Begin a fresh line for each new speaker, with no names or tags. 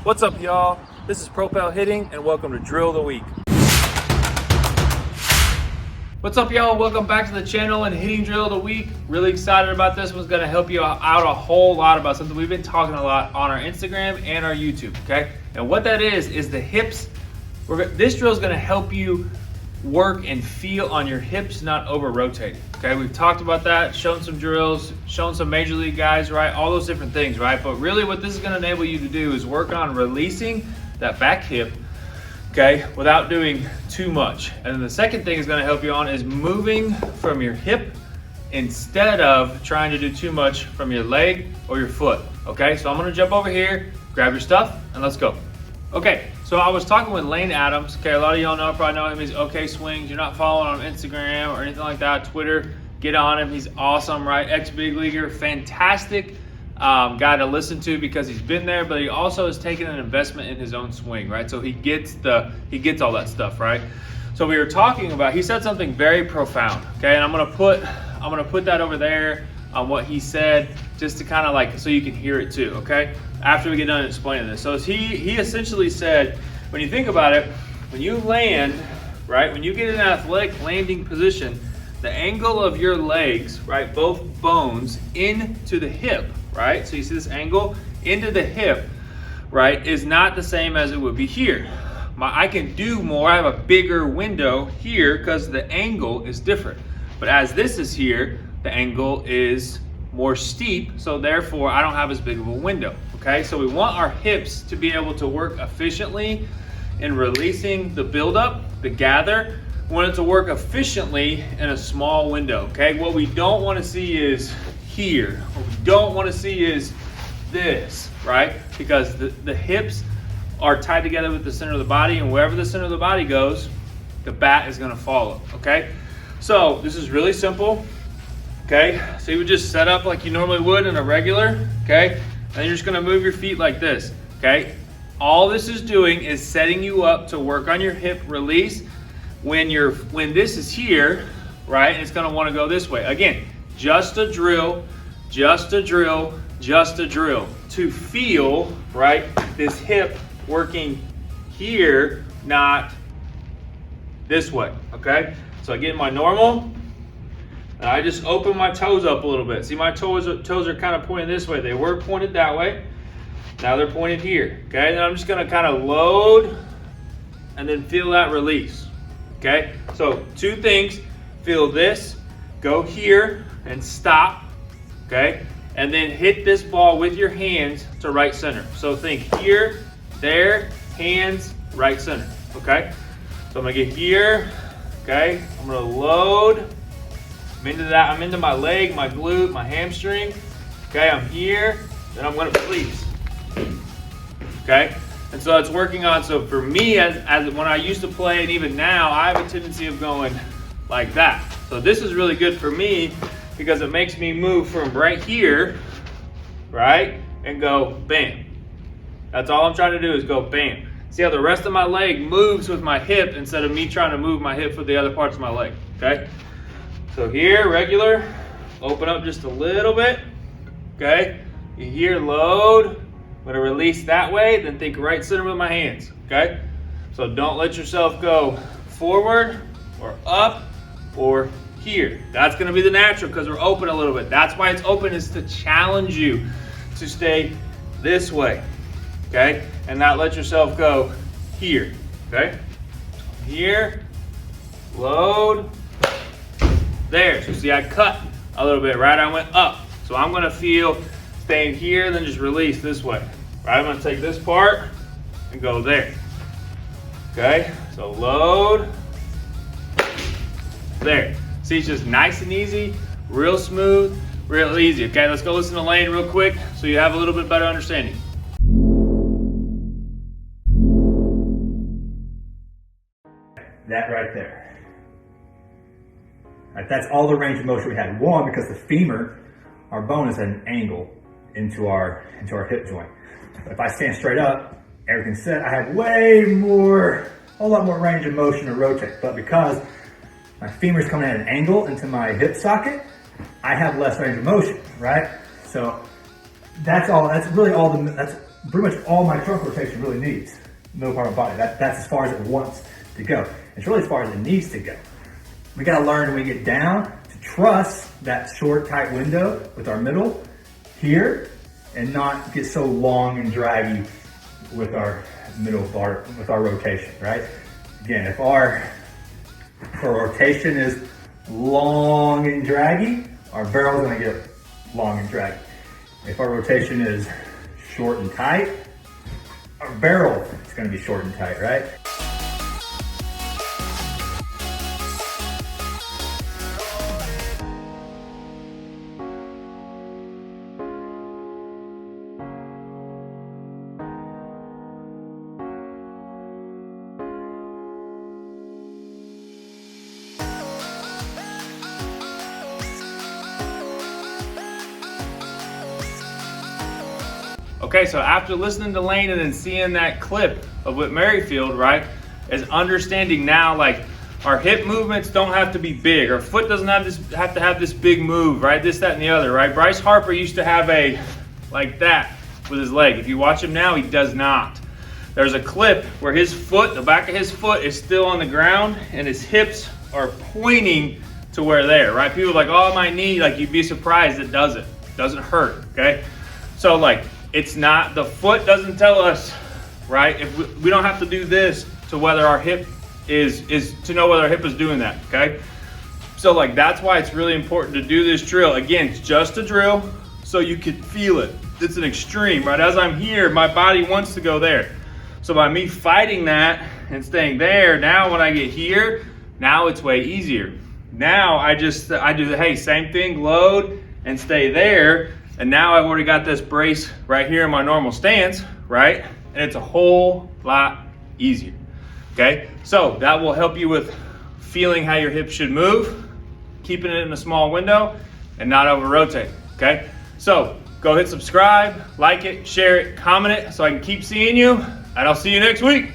What's up, y'all? This is Propel Hitting, and welcome to Drill of the Week. What's up, y'all? Welcome back to the channel and Hitting Drill of the Week. Really excited about this one's gonna help you out a whole lot about something we've been talking a lot on our Instagram and our YouTube, okay? And what that is the hips. This drill is gonna help you work and feel on your hips, not over rotating. Okay, we've talked about that, shown some drills, shown some major league guys, right? All those different things, right? But really what this is gonna enable you to do is work on releasing that back hip, okay, without doing too much. And then the second thing is gonna help you on is moving from your hip instead of trying to do too much from your leg or your foot, okay? So I'm gonna jump over here, grab your stuff, and let's go. Okay, so I was talking with Lane Adams. Okay, a lot of y'all probably know him. He's OK Swings. You're not following on Instagram or anything like that, Twitter, get on him. He's awesome, right? Ex-big leaguer, fantastic guy to listen to because he's been there, but he also has taken an investment in his own swing, right? So he gets all that stuff, right? So we were talking about, he said something very profound, okay? And I'm gonna put that over there on what he said, just to kind of like, so you can hear it too, okay? After we get done explaining this. So he essentially said, when you think about it, when you land, right, when you get in an athletic landing position, the angle of your legs, right, both bones into the hip, right? So you see this angle into the hip, right, is not the same as it would be here. I can do more, I have a bigger window here because the angle is different. But as this is here, the angle is more steep, so therefore I don't have as big of a window, okay? So we want our hips to be able to work efficiently in releasing the buildup, the gather. We want it to work efficiently in a small window, okay? What we don't wanna see is here. What we don't wanna see is this, right? Because the hips are tied together with the center of the body, and wherever the center of the body goes, the bat is gonna follow, okay? So this is really simple. Okay, so you would just set up like you normally would in a regular, okay? And you're just gonna move your feet like this, okay? All this is doing is setting you up to work on your hip release when this is here, right? And it's gonna wanna go this way. Again, just a drill, just a drill, just a drill to feel, right, this hip working here, not this way, okay? So I get my normal, and I just open my toes up a little bit. See, my toes are kind of pointed this way. They were pointed that way. Now they're pointed here, okay? Then I'm just gonna kind of load and then feel that release, okay? So two things, feel this, go here and stop, okay? And then hit this ball with your hands to right center. So think here, there, hands, right center, okay? So I'm gonna get here, okay? I'm gonna load. I'm into that, I'm into my leg, my glute, my hamstring. Okay, I'm here, then I'm gonna release. Okay, and so it's working on, so for me, as when I used to play, and even now, I have a tendency of going like that. So this is really good for me because it makes me move from right here, right, and go bam. That's all I'm trying to do is go bam. See how the rest of my leg moves with my hip instead of me trying to move my hip with the other parts of my leg, okay? So here, regular, open up just a little bit, okay? You hear load, I'm gonna release that way, then think right center with my hands, okay? So don't let yourself go forward or up or here. That's gonna be the natural because we're open a little bit. That's why it's open, is to challenge you to stay this way, okay? And not let yourself go here, okay? Here, load, there. So see, I cut a little bit, right? I went up. So I'm gonna feel staying here, then just release this way, right? I'm gonna take this part and go there, okay? So load, there. See, it's just nice and easy, real smooth, real easy. Okay, let's go listen to Lane real quick so you have a little bit better understanding.
That right there. Right, that's all the range of motion we had. One, because the femur, our bone, is at an angle into our hip joint. If I stand straight up, everything's set. I have a whole lot more range of motion to rotate. But because my femur's coming at an angle into my hip socket, I have less range of motion, right? So that's pretty much all my trunk rotation really needs. Middle part of my body. That's as far as it wants to go. It's really as far as it needs to go. We gotta learn when we get down to trust that short, tight window with our middle here and not get so long and draggy with our middle part, with our rotation, right? Again, if our rotation is long and draggy, our barrel is gonna get long and draggy. If our rotation is short and tight, our barrel is gonna be short and tight, right?
Okay, so after listening to Lane and then seeing that clip of what Merrifield, right, is understanding now, like, our hip movements don't have to be big. Our foot doesn't have to have this big move, right? This, that, and the other, right? Bryce Harper used to have a, like that, with his leg. If you watch him now, he does not. There's a clip where his foot, the back of his foot is still on the ground and his hips are pointing to where they're, right? People are like, oh, my knee, like, you'd be surprised it doesn't. It doesn't hurt, okay? So, like, it's not, the foot doesn't tell us, right? If we don't have to do this to whether our hip is to know whether our hip is doing that, okay? So like, that's why it's really important to do this drill. Again, it's just a drill so you can feel it. It's an extreme, right? As I'm here, my body wants to go there. So by me fighting that and staying there, now when I get here, now it's way easier. Now I do the, hey, same thing, load and stay there. And now I've already got this brace right here in my normal stance, right? And it's a whole lot easier, okay? So that will help you with feeling how your hips should move, keeping it in a small window, and not over rotate, okay? So go hit subscribe, like it, share it, comment it, so I can keep seeing you, and I'll see you next week.